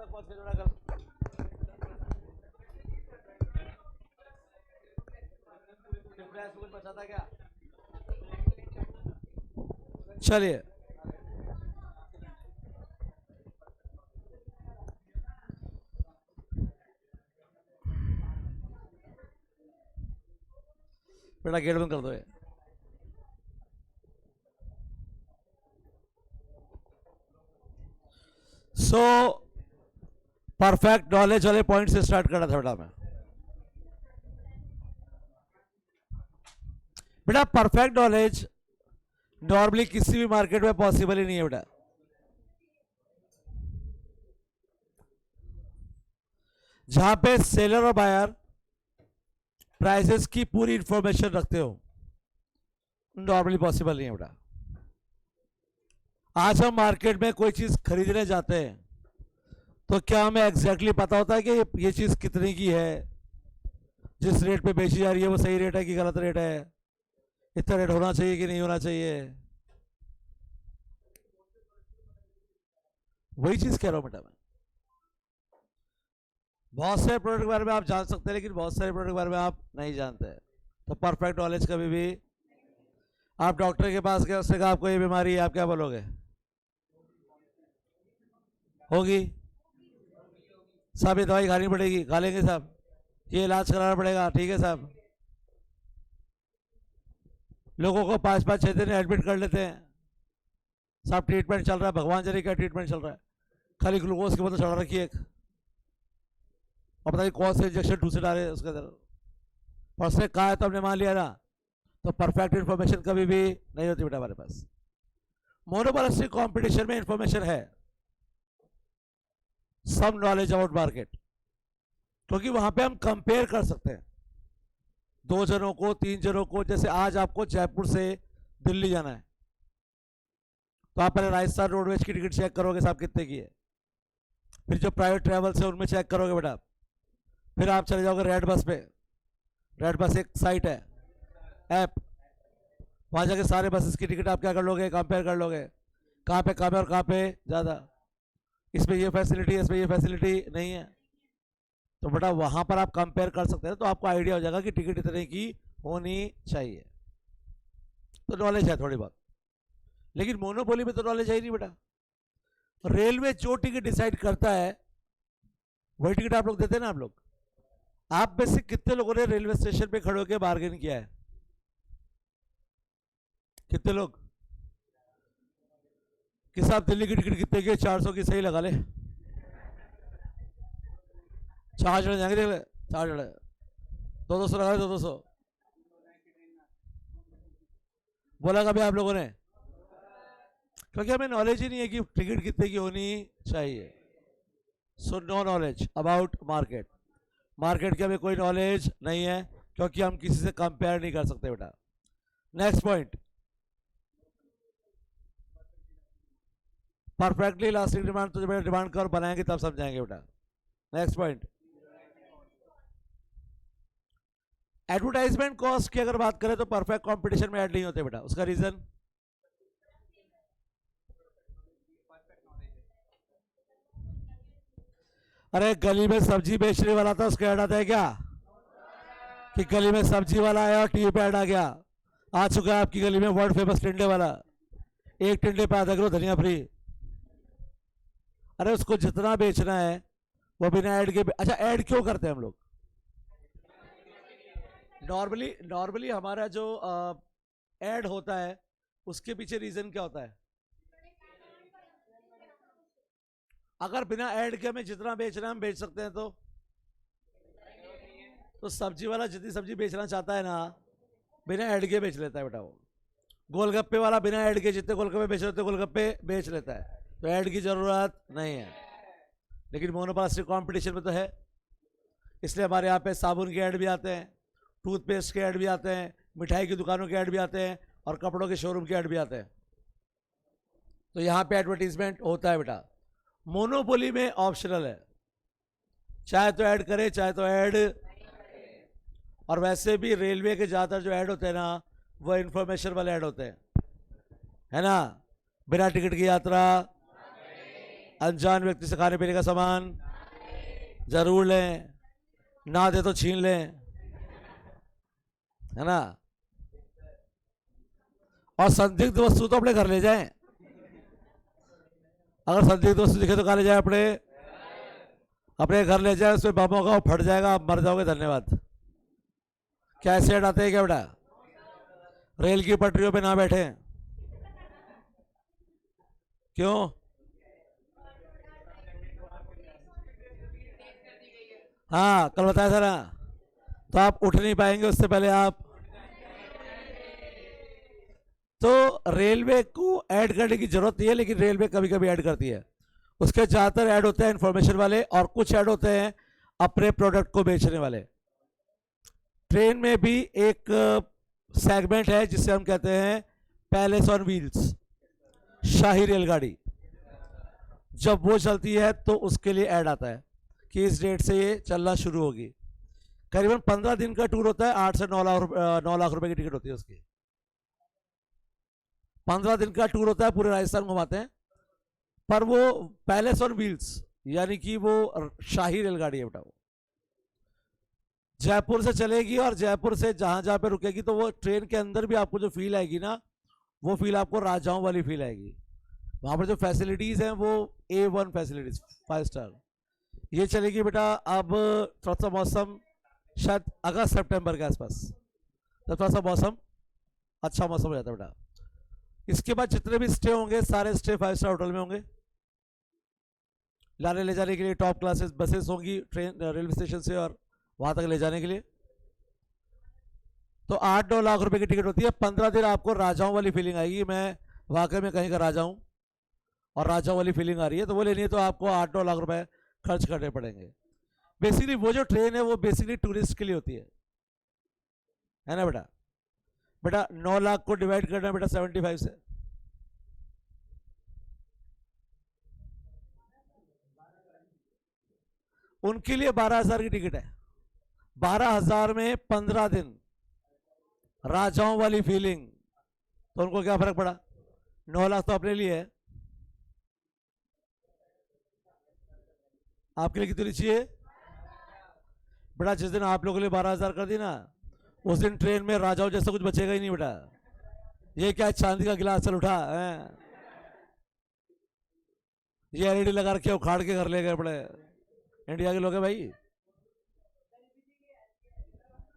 तक पहुंच के जोड़ा कर। डिफरेंस कुछ बचा था क्या? चलिए बेटा गेट बंद कर दो। सो परफेक्ट नॉलेज वाले पॉइंट से स्टार्ट करना था बेटा मैं। बेटा परफेक्ट नॉलेज नॉर्मली किसी भी मार्केट में पॉसिबल ही नहीं है बेटा। जहां पे सेलर और बायर प्राइसेस की पूरी इंफॉर्मेशन रखते हो, नॉर्मली पॉसिबल नहीं है बेटा। आज हम मार्केट में कोई चीज खरीदने जाते हैं तो क्या हमें एग्जैक्टली पता होता है कि ये चीज कितने की है, जिस रेट पे बेची जा रही है वो सही रेट है कि गलत रेट है, इतना रेट होना चाहिए कि नहीं होना चाहिए? वही चीज कह रहा हूं बेटा मैं। बहुत सारे प्रोडक्ट के बारे में आप जान सकते हैं लेकिन बहुत सारे प्रोडक्ट के बारे में आप नहीं जानते हैं। तो परफेक्ट नॉलेज कभी भी, आप डॉक्टर के पास गए, उसने कहा आपको ये बीमारी है, आप क्या बोलोगे? होगी साहब, ये दवाई खानी पड़ेगी, खा लेंगे साहब, ये इलाज कराना पड़ेगा, ठीक है साहब। लोगों को 5-5 6 दिन एडमिट कर लेते हैं साहब, ट्रीटमेंट चल रहा है, भगवान जाने क्या ट्रीटमेंट चल रहा है, खाली ग्लूकोज की बोतल चढ़ा रखी है एक, और पता नहीं कौन से इंजेक्शन दूसरे डाले उसके अंदर, और उसने कहा है तो हमने मान लिया ना। तो परफेक्ट इंफॉर्मेशन कभी भी नहीं होती बेटा हमारे पास। मोनोपोलिस्टिक कंपटीशन में इंफॉर्मेशन है, सम नॉलेज अबाउट मार्केट, क्योंकि वहां पे हम कंपेयर कर सकते हैं 2 जनों को, 3 जनों को। जैसे आज आपको जयपुर से दिल्ली जाना है तो आप पहले राजस्थान रोडवेज की टिकट चेक करोगे साहब कितने की है, फिर जो प्राइवेट ट्रेवल्स है उनमें चेक करोगे बेटा, फिर आप चले जाओगे रेड बस पे। रेड बस एक साइट है, ऐप, वहां जाके सारे बसेस की टिकट आप क्या कर लोगे, कंपेयर कर लोगे, कहाँ पे कम है और कहाँ पे ज़्यादा, इसमें ये फैसिलिटी है, इसमें ये फैसिलिटी नहीं है। तो बेटा वहां पर आप कंपेयर कर सकते हैं, तो आपको आइडिया हो जाएगा कि टिकट इतने की होनी चाहिए। तो नॉलेज है थोड़ी बहुत, लेकिन मोनोपोली में तो नॉलेज है ही नहीं बेटा। रेलवे जो टिकट डिसाइड करता है वही टिकट आप लोग देते हैं ना। आप में से कितने लोगों ने रेलवे स्टेशन पे खड़े होकर बार्गेन किया है? कितने लोग? कि साहब दिल्ली की टिकट कितने की? 400 की, सही लगा ले। 4 जने जाएंगे, देख ले, 4 जने, 200 लगा ले, 200 बोला कभी आप लोगों ने? क्योंकि हमें नॉलेज ही नहीं है कि टिकट कितने की होनी चाहिए। So no knowledge about market. Market की हमें कोई नॉलेज नहीं है क्योंकि हम किसी से कंपेयर नहीं कर सकते बेटा। Next point, perfectly lasting demand. तो जब डिमांड कर बनाएंगे तब समझाएंगे बेटा। नेक्स्ट पॉइंट, एडवर्टाइजमेंट कॉस्ट की अगर बात करें तो परफेक्ट कंपटीशन में ऐड नहीं होते बेटा। उसका रीजन, अरे गली में सब्जी बेचने वाला था उसका ऐड आता है क्या? कि गली में सब्जी वाला आया और टीवी पे ऐड आ गया। आ चुका है आपकी गली में वर्ल्ड फेमस टिंडे वाला, एक टिंडे पे आधा किलो धनिया फ्री। अरे उसको जितना बेचना है वो बिना ऐड के। अच्छा ऐड क्यों करते हैं हम लोग? नॉर्मली हमारा जो ऐड होता है उसके पीछे रीजन क्या होता है? अगर बिना ऐड के हमें जितना बेचना है हम बेच सकते हैं तो सब्जी वाला जितनी सब्जी बेचना चाहता है ना बिना ऐड के बेच लेता है बेटा। वो गोलगप्पे वाला बिना ऐड के जितने गोलगप्पे बेच रहे गोलगप्पे बेच लेता है, तो ऐड की जरूरत नहीं है। लेकिन मोनोपोलिस्टिक कंपटीशन में तो है, इसलिए हमारे यहाँ पे साबुन के ऐड भी आते हैं, टूथपेस्ट के ऐड भी आते हैं, मिठाई की दुकानों के ऐड भी आते हैं और कपड़ों के शोरूम के ऐड भी आते हैं। तो यहाँ पे एडवर्टीजमेंट होता है बेटा। मोनोपोली में ऑप्शनल है, चाहे तो ऐड करे चाहे तो ऐड। और वैसे भी रेलवे के ज़्यादातर जो ऐड होते हैं ना वो इंफॉर्मेशन वाले ऐड होते हैं, है ना। बिना टिकट की यात्रा अनजान व्यक्ति से खाने पीने का सामान जरूर लें, ना दे तो छीन लें, है ना। और संदिग्ध वस्तु तो अपने घर ले जाएं। अगर संदिग्ध वस्तु दिखे तो कहाँ ले जाए? अपने घर ले जाए, उसमें बम होगा, वो फट जाएगा, आप मर जाओगे। धन्यवाद। क्या एसिड आते हैं क्या बेटा? रेल की पटरियों पे ना बैठे। क्यों? हाँ, कल बताया था ना। तो आप उठ नहीं पाएंगे उससे पहले आप। तो रेलवे को ऐड करने की जरूरत नहीं है, लेकिन रेलवे कभी कभी ऐड करती है। उसके ज्यादातर ऐड होते हैं इंफॉर्मेशन वाले, और कुछ ऐड होते हैं अपने प्रोडक्ट को बेचने वाले। ट्रेन में भी एक सेगमेंट है जिसे हम कहते हैं पैलेस ऑन व्हील्स, शाही रेलगाड़ी। जब वो चलती है तो उसके लिए ऐड आता है कि इस डेट से ये चलना शुरू होगी। करीबन 15 दिन का टूर होता है, 8 से 9 लाख रुपए की टिकट होती है उसकी। 15 दिन का टूर होता है, पूरे राजस्थान घुमाते हैं। पर वो पैलेस ऑन व्हील्स, यानी कि वो शाही रेलगाड़ी है बेटा। वो जयपुर से चलेगी और जयपुर से जहां जहां पे रुकेगी, तो वो ट्रेन के अंदर भी आपको जो फील आएगी ना, वो फील आपको राजाओं वाली फील आएगी। वहां पर जो फैसिलिटीज हैं वो A1 फैसिलिटीज, 5 स्टार। ये चलेगी बेटा अब थोड़ा सा मौसम शायद अगस्त सितंबर के आसपास, तब थोड़ा सा मौसम अच्छा मौसम हो जाता है बेटा। इसके बाद जितने भी स्टे होंगे सारे स्टे 5 स्टार होटल में होंगे। लाने ले जाने के लिए टॉप क्लासेस बसेस होंगी ट्रेन रेलवे स्टेशन से और वहां तक ले जाने के लिए। तो 8-9 लाख रुपए की टिकट होती है। 15 दिन आपको राजाओं वाली फीलिंग आएगी। मैं वाकई में कहीं का राजा हूं और राजाओं वाली फीलिंग आ रही है, तो वो लेनी है तो आपको 8-9 लाख रुपए खर्च करने पड़ेंगे। बेसिकली वो जो ट्रेन है वो बेसिकली टूरिस्ट के लिए होती है ना बेटा। बेटा 9 लाख को डिवाइड करना है बेटा 75 से। उनके लिए 12,000 की टिकट है। 12,000 में 15 दिन राजाओं वाली फीलिंग, तो उनको क्या फर्क पड़ा? 9 लाख तो अपने लिए है, आपके लिए कितनी चाहिए बेटा? जिस दिन आप लोगों के लिए 12,000 कर दी ना, उस दिन ट्रेन में राजाओं जैसा कुछ बचेगा ही नहीं बेटा। ये क्या चांदी का गिलास चल उठा है? ये LED लगा रखे उखाड़ के घर ले गए बड़े इंडिया के लोग हैं भाई।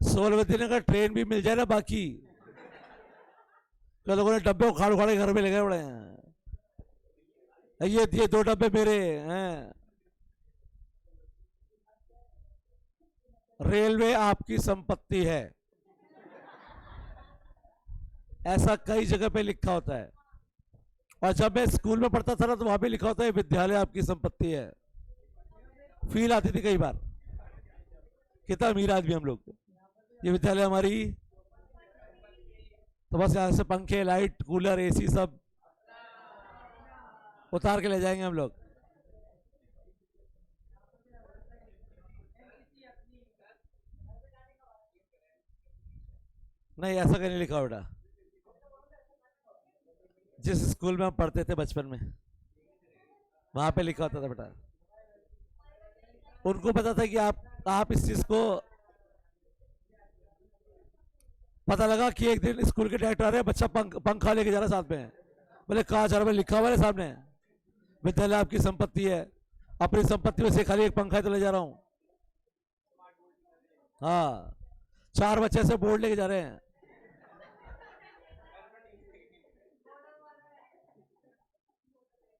16वें दिन अगर ट्रेन भी मिल जाए ना बाकी, तो लोगों ने डब्बे उखाड़ उखाड़ के घर में ले गए बड़े हैं। ये 2 डब्बे मेरे हैं। रेलवे आपकी संपत्ति है, ऐसा कई जगह पे लिखा होता है। और जब मैं स्कूल में पढ़ता था ना, तो वहां पे लिखा होता है विद्यालय आपकी संपत्ति है। फील आती थी कई बार, कितना अमीर आदमी हम लोग, ये विद्यालय हमारी। तो बस यहां से पंखे, लाइट, कूलर, AC सब उतार के ले जाएंगे हम लोग। नहीं, ऐसा कहीं नहीं लिखा बेटा। जिस स्कूल में हम पढ़ते थे बचपन में, वहां पे लिखा होता था बेटा। उनको पता था कि आप इस चीज को, पता लगा कि एक दिन स्कूल के डायरेक्टर आ रहे हैं, बच्चा पंखा लेके जा रहा है साथ में। बोले कहा जा रहा है? लिखा हुआ है सामने, विद्यालय आपकी संपत्ति है। अपनी संपत्ति में से खाली एक पंखा तो ले जा रहा हूं। हाँ, 4 बच्चे से बोर्ड लेके जा रहे हैं।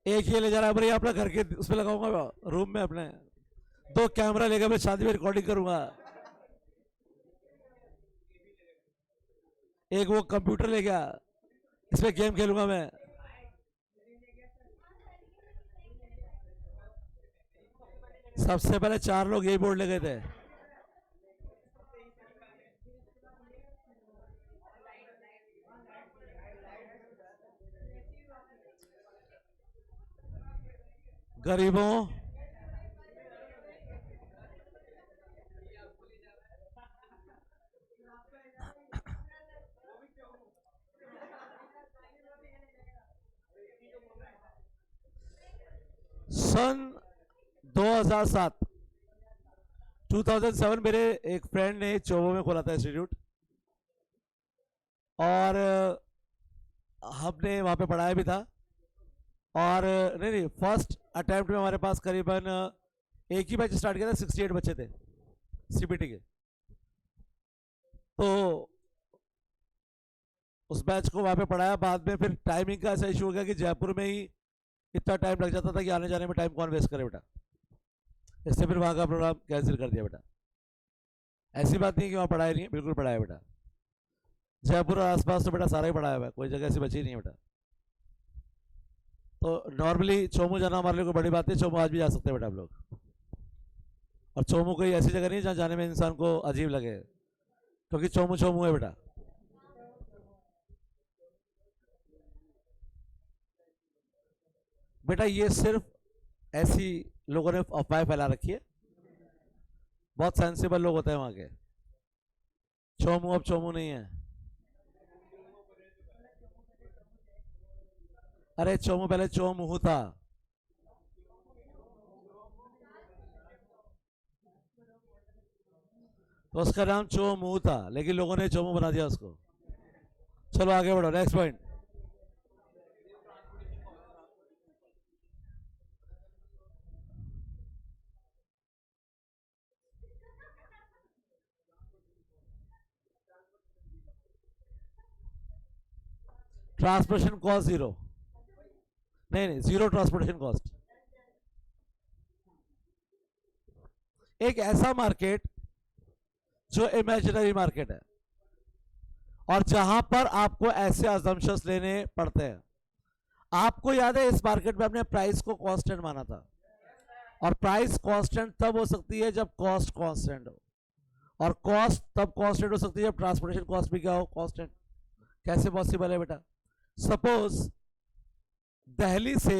एक ये ले जा रहा है, भाई अपना घर के उसमें लगाऊंगा रूम में अपने। 2 कैमरा लेकर मैं शादी में रिकॉर्डिंग करूंगा। एक वो कंप्यूटर ले गया, इसमें गेम खेलूंगा मैं। सबसे पहले 4 लोग यही बोर्ड ले गए थे। गरीबों, सन 2007 2007 मेरे एक फ्रेंड ने चोबो में खोला था इंस्टीट्यूट, और हमने वहाँ पे पढ़ाया भी था। और नहीं, फर्स्ट अटेम्प्ट में हमारे पास करीबन एक ही बैच स्टार्ट किया था, 68 बच्चे थे सीबीटी के। तो उस बैच को वहाँ पे पढ़ाया। बाद में फिर टाइमिंग का ऐसा इशू हो गया कि जयपुर में ही इतना टाइम लग जाता था कि आने जाने में टाइम कौन वेस्ट करे बेटा, इससे फिर वहाँ का प्रोग्राम कैंसिल कर दिया बेटा। ऐसी बात नहीं कि वहाँ पढ़ाया नहीं है, बिल्कुल पढ़ाया बेटा। जयपुर और आसपास तो बेटा सारा ही पढ़ाया हुआ है, कोई जगह ऐसी बची नहीं है बेटा। तो नॉर्मली चोमू जाना हमारे लिए कोई बड़ी बात है, चोमू आज भी जा सकते हैं बेटा आप लोग। और चोमू कोई ऐसी जगह नहीं है जहाँ जाने में इंसान को अजीब लगे, क्योंकि चोमू चोमू है बेटा। बेटा ये सिर्फ ऐसी लोगों ने अफवाह फैला रखी है, बहुत सेंसिबल लोग होते हैं वहां के। चोमू अब चोमू नहीं है। अरे चोमू पहले चोमू था। तो उसका नाम चोमू था, लेकिन लोगों ने चोमू बना दिया उसको। चलो आगे बढ़ो, next point. Transportation cost zero, नहीं जीरो ट्रांसपोर्टेशन कॉस्ट। एक ऐसा मार्केट जो इमेजिनरी मार्केट है, और जहां पर आपको ऐसे अजम्पशंस लेने पड़ते हैं। आपको याद है इस मार्केट में हमने प्राइस को कांस्टेंट माना था, और प्राइस कांस्टेंट तब हो सकती है जब कॉस्ट कांस्टेंट हो, और कॉस्ट तब कांस्टेंट हो सकती है जब ट्रांसपोर्टेशन कॉस्ट भी क्या हो, कांस्टेंट। कैसे पॉसिबल है बेटा? सपोज दिल्ली से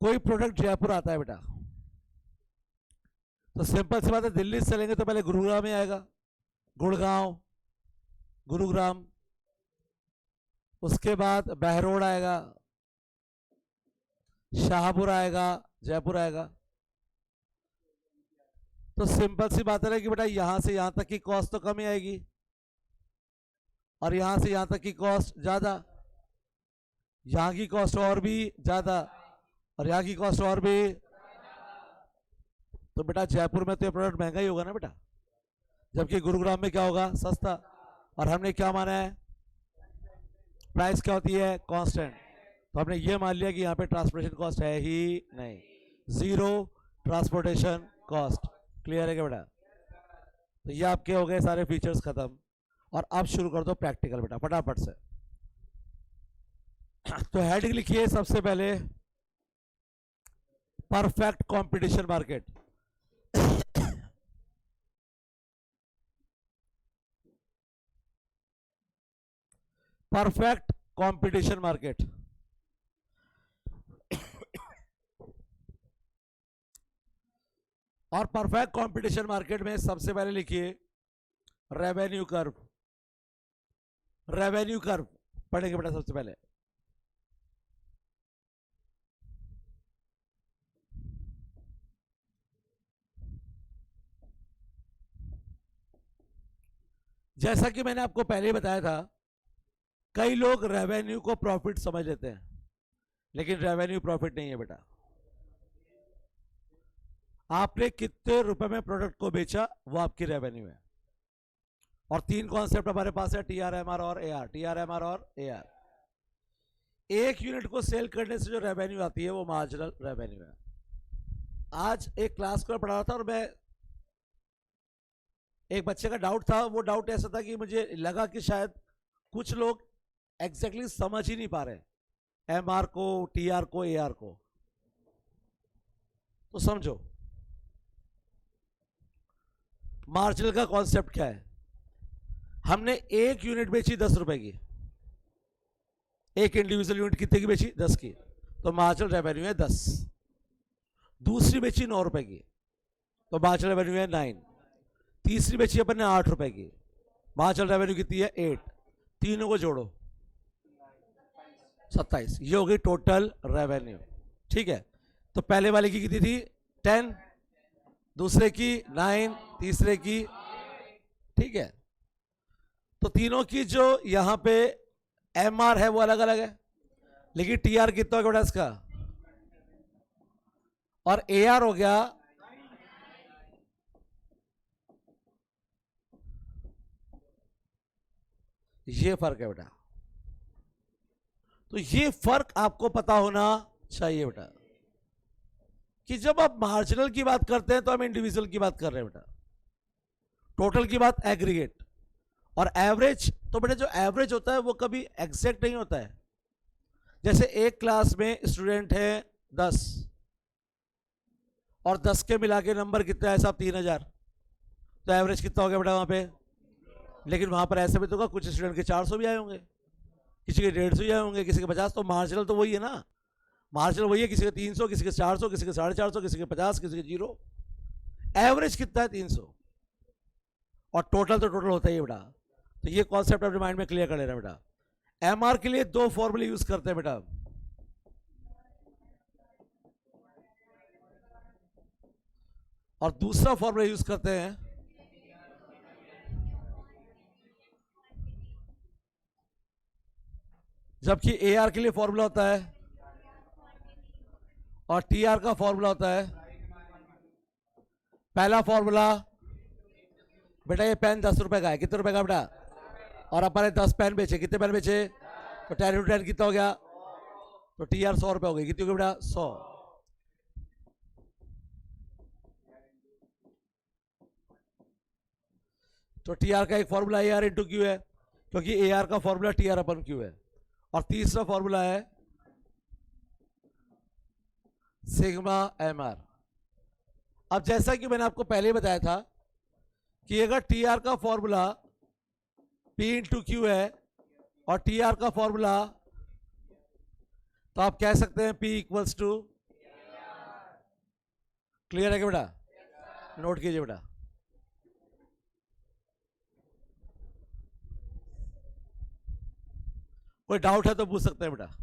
कोई प्रोडक्ट जयपुर आता है बेटा, तो सिंपल सी बात है, दिल्ली से चलेंगे तो पहले गुरुग्राम में आएगा, गुड़गांव, गुरुग्राम, उसके बाद बहरोड आएगा, शाहपुर आएगा, जयपुर आएगा। तो सिंपल सी बात है कि बेटा यहां से यहां तक की कॉस्ट तो कम ही आएगी, और यहां से यहां तक की कॉस्ट ज्यादा, यहां की कॉस्ट और भी ज्यादा, और यहां की कॉस्ट और भी। तो बेटा जयपुर में तो ये प्रोडक्ट महंगा ही होगा ना बेटा, जबकि गुरुग्राम में क्या होगा, सस्ता। और हमने क्या माना है, प्राइस क्या होती है, कांस्टेंट। तो हमने ये मान लिया कि यहाँ पे ट्रांसपोर्टेशन कॉस्ट है ही नहीं, जीरो ट्रांसपोर्टेशन कॉस्ट। क्लियर है क्या बेटा? तो ये आपके हो गए सारे फीचर्स खत्म, और अब शुरू कर दो प्रैक्टिकल बेटा फटाफट से। तो हेडिंग लिखिए सबसे पहले, perfect competition market. Perfect competition market. और परफेक्ट कंपटीशन मार्केट में सबसे पहले लिखिए रेवेन्यू कर्व। रेवेन्यू कर्व पढ़ेंगे बेटा सबसे पहले। जैसा कि मैंने आपको पहले ही बताया था, कई लोग रेवेन्यू को प्रॉफिट समझ लेते हैं, लेकिन रेवेन्यू प्रॉफिट नहीं है बेटा। आपने कितने रुपए में प्रोडक्ट को बेचा वो आपकी रेवेन्यू है। और तीन कॉन्सेप्ट हमारे पास है, टीआरएमआर और एआर। टीआरएमआर और एआर। एक यूनिट को सेल करने से जो रेवेन्यू आती है वो मार्जिनल रेवेन्यू है। आज एक क्लास को पढ़ा रहा था, और मैं एक बच्चे का डाउट था। वो डाउट ऐसा था कि मुझे लगा कि शायद कुछ लोग एग्जैक्टली समझ ही नहीं पा रहे एमआर को, टीआर को, एआर को। तो समझो मार्जिनल का कॉन्सेप्ट क्या है। हमने एक यूनिट बेची 10 रुपए की, एक इंडिविजुअल यूनिट कितने की बेची, 10 की, तो मार्जिनल रेवेन्यू है 10। दूसरी बेची 9 रुपए की, तो मार्जिनल रेवेन्यू है 9। तीसरी बेची अपन ने 8 रुपए की, मार्जिनल रेवेन्यू कितनी है, 8। तीनों को जोड़ो 27, ये हो गई टोटल रेवेन्यू। ठीक है, तो पहले वाले की कितनी थी 10, दूसरे की 9, तीसरे की, ठीक है। तो तीनों की जो यहां पे एम आर है वो अलग अलग है, लेकिन टी आर कितना होगा बेटा इसका, और ए आर हो गया, ये फर्क है बेटा। तो ये फर्क आपको पता होना चाहिए बेटा, कि जब आप मार्जिनल की बात करते हैं तो हम इंडिविजुअल की बात कर रहे हैं बेटा, टोटल की बात एग्रीगेट, और एवरेज तो बेटा जो एवरेज होता है वो कभी एग्जैक्ट नहीं होता है। जैसे एक क्लास में स्टूडेंट है 10, और 10 के मिला के नंबर कितना है साहब 3000, तो एवरेज कितना हो गया बेटा वहां पे। लेकिन वहां पर ऐसे भी तो होगा कुछ स्टूडेंट के 400 भी आए होंगे, किसी के 150 ही आए होंगे, किसी के 50, तो मार्जिनल तो वही है ना, मार्जिनल वही है, किसी के 300, किसी के 400, किसी के 450, किसी के 50, किसी के 0, एवरेज कितना है 300, और टोटल तो टोटल होता ही है बेटा। तो ये कॉन्सेप्ट अपने माइंड में क्लियर कर लेना बेटा। एमआर के लिए दो फॉर्मूले यूज करते हैं बेटा, और दूसरा फॉर्मूला यूज करते हैं जबकि ए आर के लिए फॉर्मूला होता है और टी आर का फॉर्मूला होता है। पहला फॉर्मूला बेटा, ये पेन 10 रुपए का है, कितने रुपए का बेटा, और अपन ने 10 पेन बेचे, कितने पेन बेचे, तो 10 into 10 कितना हो गया, तो टी आर 100 रुपए हो गई, कितनी हो गई बेटा 100। तो टी आर का एक formula A R into Q है, क्योंकि ए आर का formula T are upon Q है, और तीसरा फॉर्मूला है सिग्मा एम आर। अब जैसा कि मैंने आपको पहले बताया था कि अगर टी आर का फॉर्मूला पी इंटू क्यू है और टी आर का फॉर्मूला, तो आप कह सकते हैं पी इक्वल्स टू, क्लियर है क्या बेटा, नोट कीजिए बेटा। कोई डाउट है तो पूछ सकते हैं बेटा।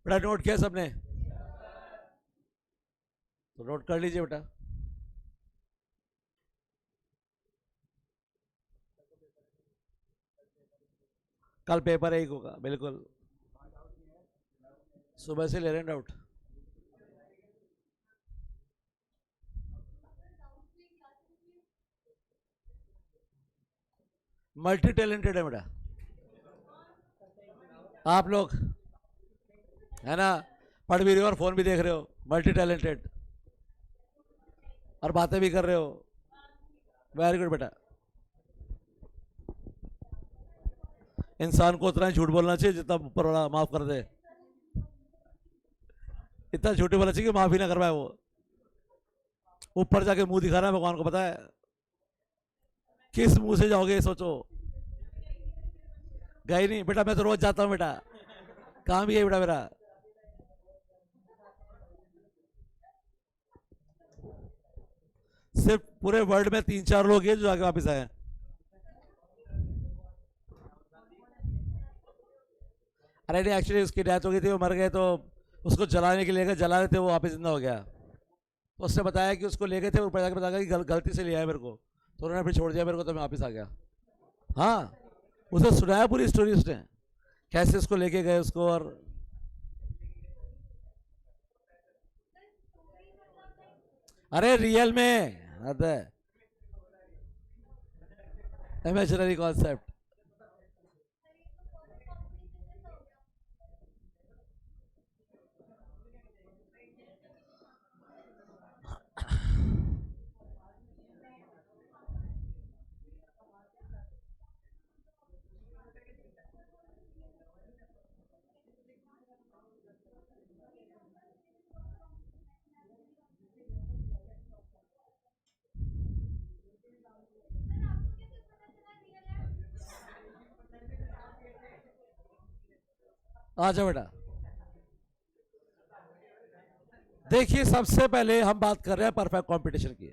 बेटा नोट किया सबने, तो नोट कर लीजिए बेटा। कल पेपर एक होगा बिल्कुल, सुबह से ले रहे हैं डाउट। मल्टी टैलेंटेड है बेटा आप लोग, है ना, पढ़ भी रहे हो और फोन भी देख रहे हो, मल्टी टैलेंटेड, और बातें भी कर रहे हो, वेरी गुड बेटा। इंसान को उतना ही झूठ बोलना चाहिए जितना ऊपर वाला माफ कर दे, इतना झूठ बोलना चाहिए कि माफ ही ना करवाए वो, ऊपर जाके मुंह दिखाना है भगवान को पता है, किस मुंह से जाओगे सोचो। गए नहीं बेटा, मैं तो रोज जाता हूं बेटा, काम भी है बेटा मेरा। सिर्फ पूरे वर्ल्ड में 3-4 लोग हैं जो आगे वापस आए। अरे नहीं, एक्चुअली उसकी डेथ हो गई थी, वो मर गए, तो उसको जलाने के लिए गए, जला रहे थे, वो वापस जिंदा हो गया। तो उसने बताया कि उसको ले गए थे, ऊपर जाकर बताया कि गलती से लिया है मेरे को, तो उन्होंने फिर छोड़ दिया मेरे को, तो मैं वापस आ गया। हाँ, उसे सुनाया पूरी स्टोरी उसने, कैसे उसको लेके गए उसको, और अरे रियल में इमेजिनरी कॉन्सेप्ट। आ जाओ बेटा। देखिए सबसे पहले हम बात कर रहे हैं परफेक्ट कंपटीशन की,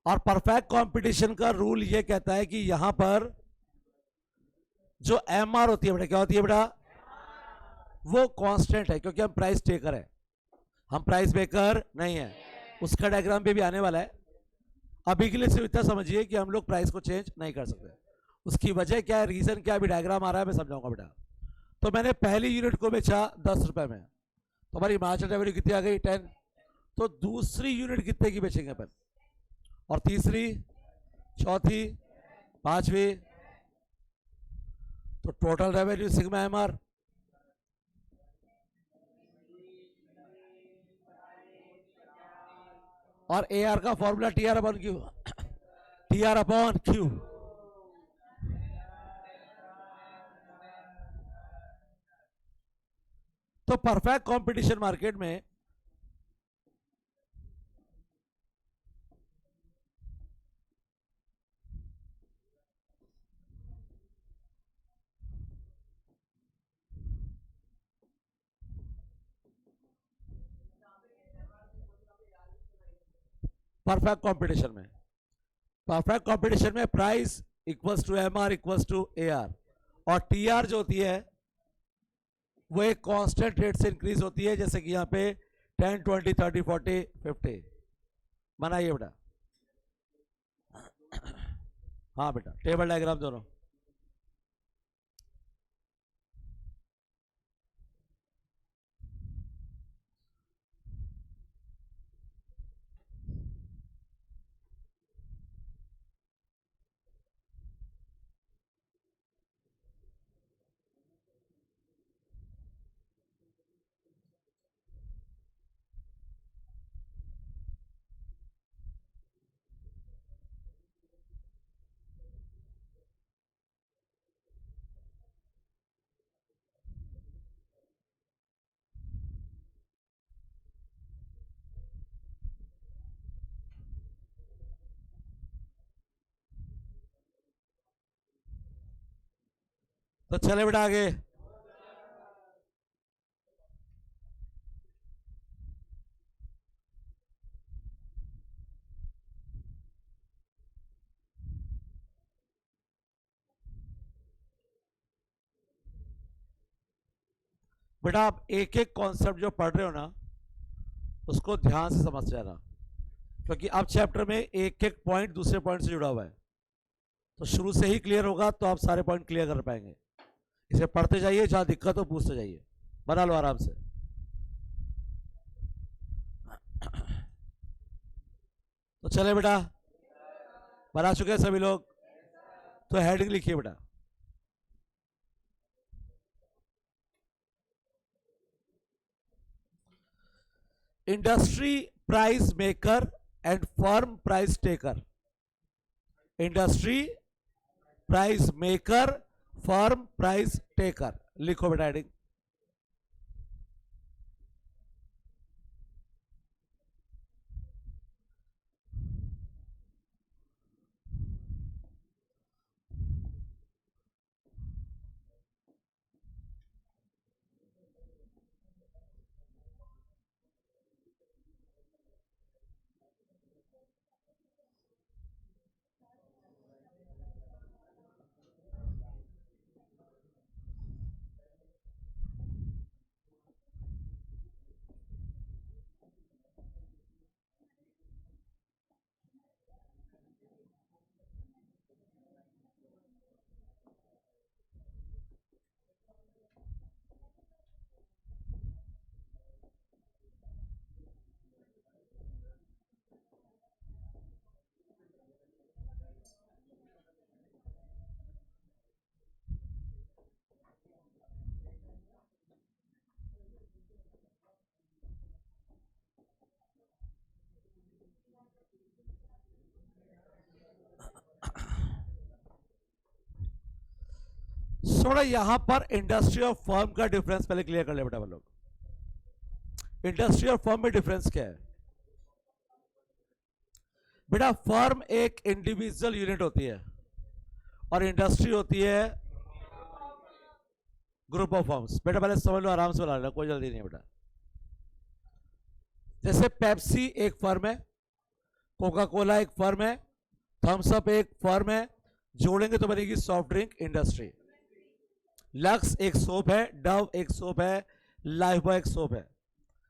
और परफेक्ट कंपटीशन का रूल ये कहता है कि यहां पर जो एमआर होती है बेटा, क्या होती है बेटा, वो कांस्टेंट है, क्योंकि हम प्राइस टेकर है, हम प्राइस मेकर नहीं है। उसका डायग्राम भी आने वाला है। अभी के लिए सिर्फ इतना समझिए कि हम लोग प्राइस को चेंज नहीं कर सकते। उसकी वजह क्या है, रीजन क्या है, अभी डायग्राम आ रहा है, मैं समझाऊंगा बेटा। तो मैंने पहली यूनिट को बेचा 10 रुपए में, तो हमारी मार्जिन रेवेन्यू कितनी आ गई, 10। तो दूसरी यूनिट कितने की बेचेंगे अपन, और तीसरी, चौथी, पांचवी, तो टोटल रेवेन्यू सिग्मा एमआर। और ए आर का formula T R upon Q, T R upon Q. तो परफेक्ट कंपटीशन मार्केट में परफेक्ट कंपटीशन में price equals to M R equals to A R, और टी आर जो होती है वो एक कांस्टेंट रेट से इंक्रीज होती है, जैसे कि यहाँ पे 10, 20, 30, 40, 50 बनाइए बेटा। हाँ बेटा, टेबल डायग्राम दोनों। तो चले बेटा आगे। बेटा आप एक एक कॉन्सेप्ट जो पढ़ रहे हो ना, उसको ध्यान से समझ जाना, क्योंकि अब चैप्टर में एक एक पॉइंट दूसरे पॉइंट से जुड़ा हुआ है। तो शुरू से ही क्लियर होगा तो आप सारे पॉइंट क्लियर कर पाएंगे। इसे पढ़ते जाइए, जहां दिक्कत हो पूछते जाइए, बना लो आराम से। तो चले बेटा, बना चुके हैं सभी लोग, तो हेडिंग लिखिए बेटा, industry price maker and firm price taker. Industry price maker, firm price taker, लिखो बेटा हेडिंग। थोड़ा यहां पर इंडस्ट्री और फर्म का डिफरेंस पहले क्लियर कर ले बेटा हम लोग। इंडस्ट्री और फर्म में डिफरेंस क्या है बेटा? फर्म एक इंडिविजुअल यूनिट होती है और इंडस्ट्री होती है ग्रुप ऑफ फर्म्स। बेटा पहले समझ लो, आराम से बना लो, कोई जल्दी नहीं बेटा। जैसे पेप्सी एक फर्म है, कोका कोला एक फर्म है, थम्स अप एक फर्म है, जोड़ेंगे तो बनेगी सॉफ्ट ड्रिंक इंडस्ट्री। लक्स एक सोप है, डव एक सोप है, लाइफबॉय एक सोप है,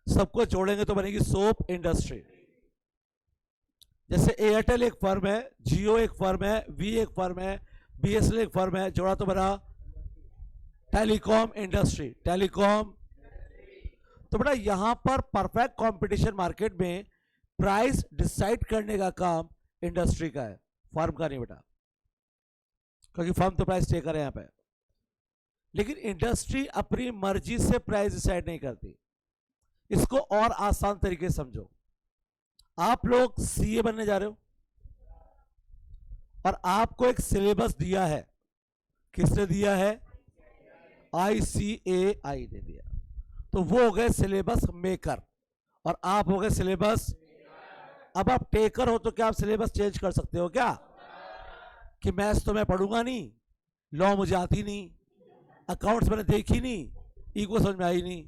सबको जोड़ेंगे तो बनेगी सोप इंडस्ट्री। जैसे एयरटेल एक फर्म है, जियो एक फर्म है, वी एक फर्म है, बीएसएनएल एक फर्म है, जोड़ा तो बना टेलीकॉम इंडस्ट्री, टेलीकॉम। तो बेटा यहां पर परफेक्ट कंपटीशन मार्केट में प्राइस डिसाइड करने का काम इंडस्ट्री का है, फर्म का नहीं बेटा, क्योंकि फर्म तो प्राइस टेकर है यहां पे। लेकिन इंडस्ट्री अपनी मर्जी से प्राइस डिसाइड नहीं करती। इसको और आसान तरीके से समझो। आप लोग सीए बनने जा रहे हो और आपको एक सिलेबस दिया है, किसने दिया है? ICAI ने दिया। तो वो हो गए सिलेबस मेकर और आप हो गए सिलेबस। अब आप टेकर हो तो क्या आप सिलेबस चेंज कर सकते हो क्या? कि मैथ्स तो मैं पढ़ूंगा नहीं, लॉ मुझे आती नहीं, अकाउंट्स मैंने देखी नहीं, इको समझ में आई नहीं,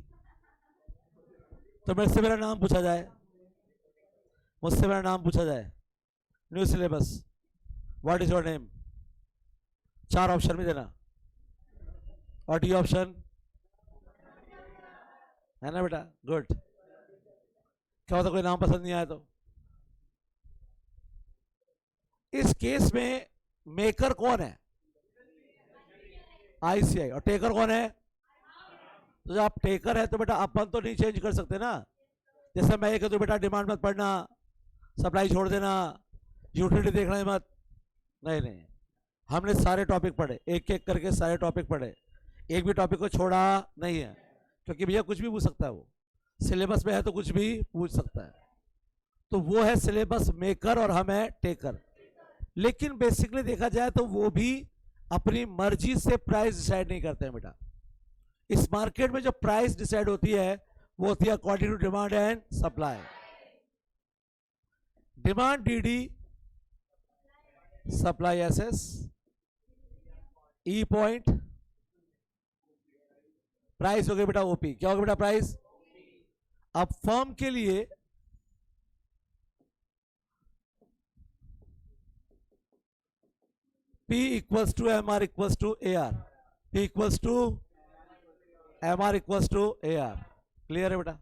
तो मेरे से मेरा नाम पूछा जाए, मुझसे मेरा नाम पूछा जाए, new syllabus, what is your name, 4 option में देना, और डी ऑप्शन है ना बेटा? गुड। क्या होता कोई नाम पसंद नहीं आया तो? इस केस में मेकर कौन है? ICAI। और टेकर कौन है? तो जब आप टेकर है तो बेटा अपन तो नहीं चेंज कर सकते ना। जैसे मैं ये कहता हूं बेटा डिमांड मत पढ़ना, सप्लाई छोड़ देना, यूटिलिटी देखना ही मत, नहीं नहीं, हमने सारे टॉपिक पढ़े, एक एक करके सारे टॉपिक पढ़े, एक भी टॉपिक को छोड़ा नहीं है, क्योंकि भैया कुछ भी पूछ सकता है, वो सिलेबस में है तो कुछ भी पूछ सकता है। तो वो है सिलेबस मेकर और हम है टेकर। लेकिन बेसिकली देखा जाए तो वो भी अपनी मर्जी से प्राइस डिसाइड नहीं करते हैं बेटा। इस मार्केट में जो प्राइस डिसाइड होती है वो होती है according to demand and supply. Demand DD, supply SS, E point, price हो गई बेटा OP। क्या हो गया बेटा? प्राइस। अब फर्म के लिए P equals to MR equals to AR, P equals to MR equals to AR। Clear है बेटा?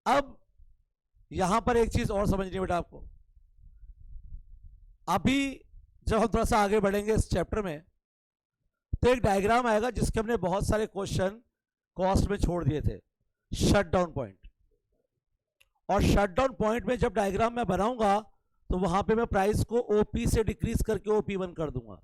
अब यहां पर एक चीज और समझनी है बेटा आपको। अभी जब हम थोड़ा सा आगे बढ़ेंगे इस चैप्टर में तो एक डायग्राम आएगा जिसके हमने बहुत सारे क्वेश्चन कॉस्ट में छोड़ दिए थे, शट डाउन पॉइंट। और शट डाउन पॉइंट में जब डायग्राम मैं बनाऊंगा तो वहां पे मैं प्राइस को OP से डिक्रीज करके OP1 कर दूंगा।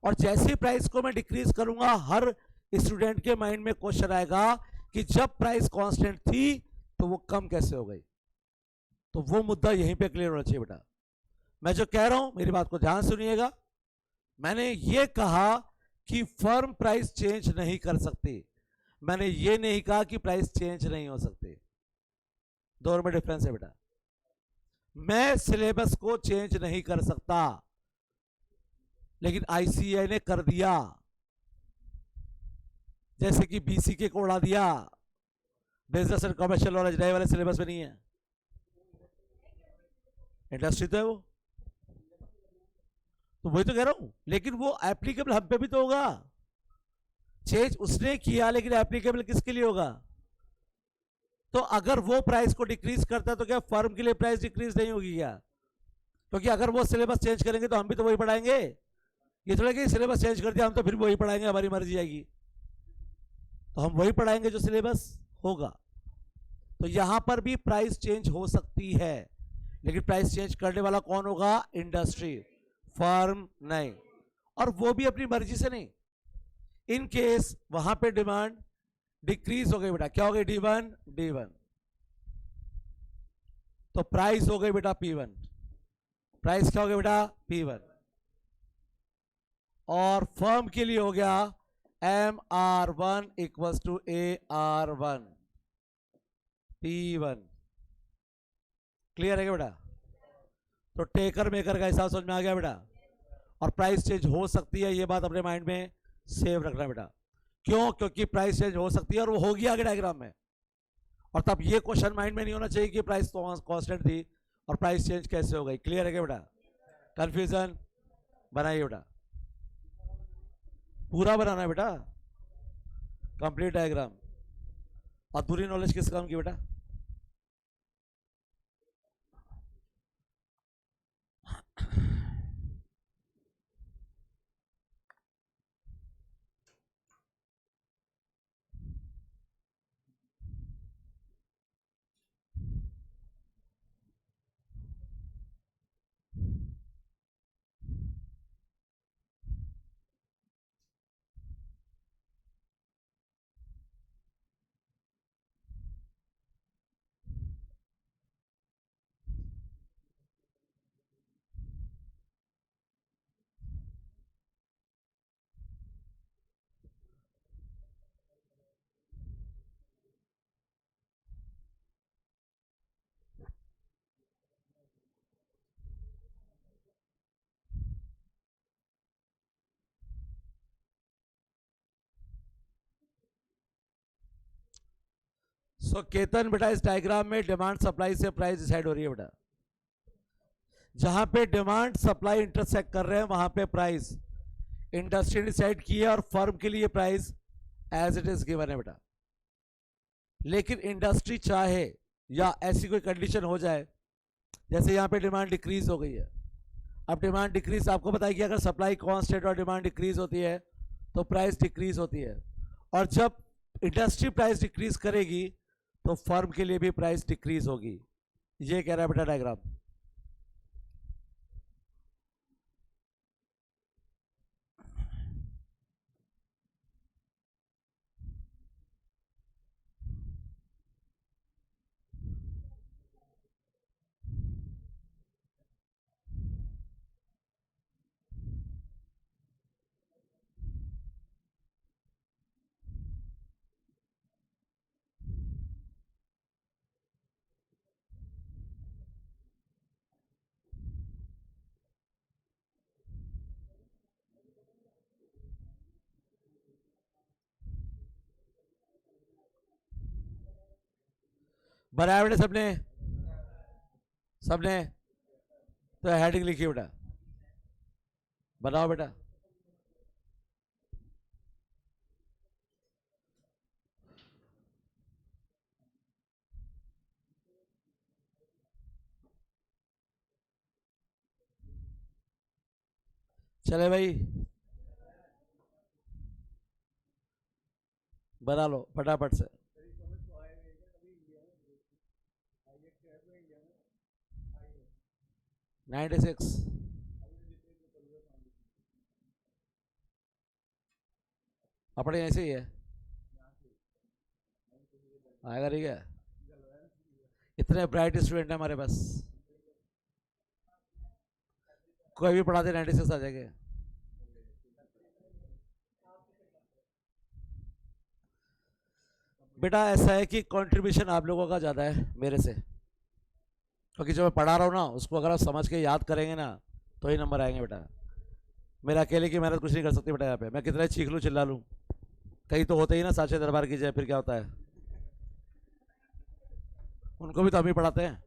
और जैसे प्राइस को मैं डिक्रीज करूंगा हर स्टूडेंट के माइंड में क्वेश्चन आएगा कि जब प्राइस कांस्टेंट थी तो वो कम कैसे हो गई। तो वो मुद्दा यहीं पे क्लियर होना चाहिए बेटा। मैं जो कह रहा हूं मेरी बात को ध्यान सुनिएगा। मैंने ये कहा कि फर्म प्राइस चेंज नहीं कर सकती, मैंने ये नहीं कहा कि प्राइस चेंज नहीं हो सकती। दोनों में डिफरेंस है बेटा। मैं सिलेबस को चेंज नहीं कर सकता, लेकिन ICAI ने कर दिया। जैसे कि BCK को उड़ा दिया, बिजनेस एंड कमर्शियल नॉलेज नए वाले सिलेबस में नहीं है, इंडस्ट्री तो है वो, तो वही तो कह रहा हूं। लेकिन वो एप्लीकेबल हम पे भी तो होगा। चेंज उसने किया लेकिन एप्लीकेबल किसके लिए होगा? तो अगर वो प्राइस को डिक्रीज करता है तो क्या फर्म के लिए प्राइस डिक्रीज नहीं होगी क्या? क्योंकि अगर वो सिलेबस चेंज करेंगे तो हम भी तो वही पढ़ाएंगे। ये थोड़ा कि सिलेबस चेंज कर दिया हम तो फिर वही पढ़ाएंगे, हमारी मर्जी आएगी, तो हम वही पढ़ाएंगे जो सिलेबस होगा। तो यहां पर भी प्राइस चेंज हो सकती है, लेकिन प्राइस चेंज करने वाला कौन होगा? इंडस्ट्री, फर्म नहीं। और वो भी अपनी मर्जी से नहीं। इन केस वहां पे डिमांड डिक्रीज हो गई बेटा, क्या हो गई? D1, तो प्राइस हो गई बेटा P1। प्राइस क्या हो गया बेटा? P1। और फर्म के लिए हो गया MR1 equals to AR1, P1। Clear है क्या बेटा? तो टेकर मेकर का हिसाब समझ में आ गया बेटा। और प्राइस चेंज हो सकती है, ये बात अपने माइंड में सेव रखना बेटा। क्यों? क्योंकि प्राइस चेंज हो सकती है और वो होगी आगे डायग्राम में। और तब ये क्वेश्चन माइंड में नहीं होना चाहिए कि प्राइस तो कांस्टेंट थी और प्राइस चेंज कैसे हो गई। क्लियर है क्या बेटा? कंफ्यूजन बनाइए बेटा, पूरा बनाना है बेटा, कंप्लीट डायग्राम। अधूरी नॉलेज किस काम की बेटा? सो केतन बेटा, इस डायग्राम में डिमांड सप्लाई से प्राइस डिसाइड हो रही है बेटा। जहां पे डिमांड सप्लाई इंटरसेक्ट कर रहे हैं वहां पे प्राइस इंडस्ट्री डिसाइड की है और फर्म के लिए price as it is given है बेटा। लेकिन इंडस्ट्री चाहे या ऐसी कोई कंडीशन हो जाए, जैसे यहां पे डिमांड डिक्रीज हो गई है। अब डिमांड डिक्रीज आपको पता है कि अगर सप्लाई कांस्टेंट और डिमांड डिक्रीज होती है तो प्राइस डिक्रीज होती है, और जब इंडस्ट्री प्राइस डिक्रीज करेगी तो फर्म के लिए भी प्राइस डिक्रीज होगी। ये कह रहा है बेटा डायग्राम। बनाया बेटा सबने? सबने तो हेडिंग लिखिए बेटा, बनाओ बेटा। चले भाई, बना लो फटाफट से। नाइन्टी सिक्स अपने ऐसे ही है, आएगा ठीक है। इतने ब्राइट स्टूडेंट है हमारे पास, कोई भी पढ़ाते 96 आ जाएंगे। बेटा ऐसा है कि कंट्रीब्यूशन आप लोगों का ज़्यादा है मेरे से, क्योंकि जो मैं पढ़ा रहा हूँ ना उसको अगर आप समझ के याद करेंगे ना तो ही नंबर आएंगे बेटा। मेरा अकेले की मेहनत कुछ नहीं कर सकती बेटा। यहाँ पे मैं कितना चीख लूँ चिल्ला लूँ, कहीं तो होते ही ना साचे दरबार की जय, फिर क्या होता है? उनको भी तो हम ही पढ़ाते हैं,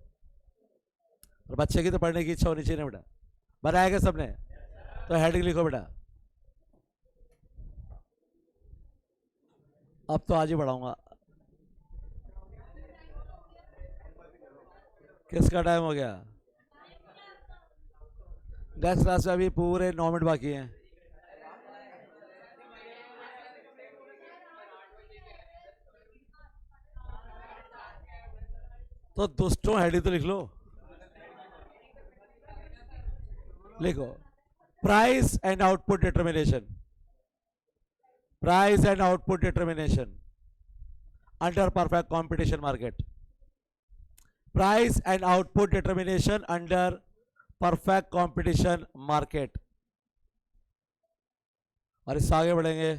और बच्चे की तो पढ़ने की इच्छा होनी चाहिए ना बेटा। बनाएगा सबने? तो हेडिंग लिखो बेटा। अब तो आज ही पढ़ाऊंगा। किसका टाइम हो गया? नेक्स्ट क्लास में अभी पूरे 9 मिनट बाकी हैं। तो दोस्तों हेडिंग तो लिख लो, लिखो price and output determination, price and output determination under perfect competition market, price and output determination under perfect competition market. और इससे आगे बढ़ेंगे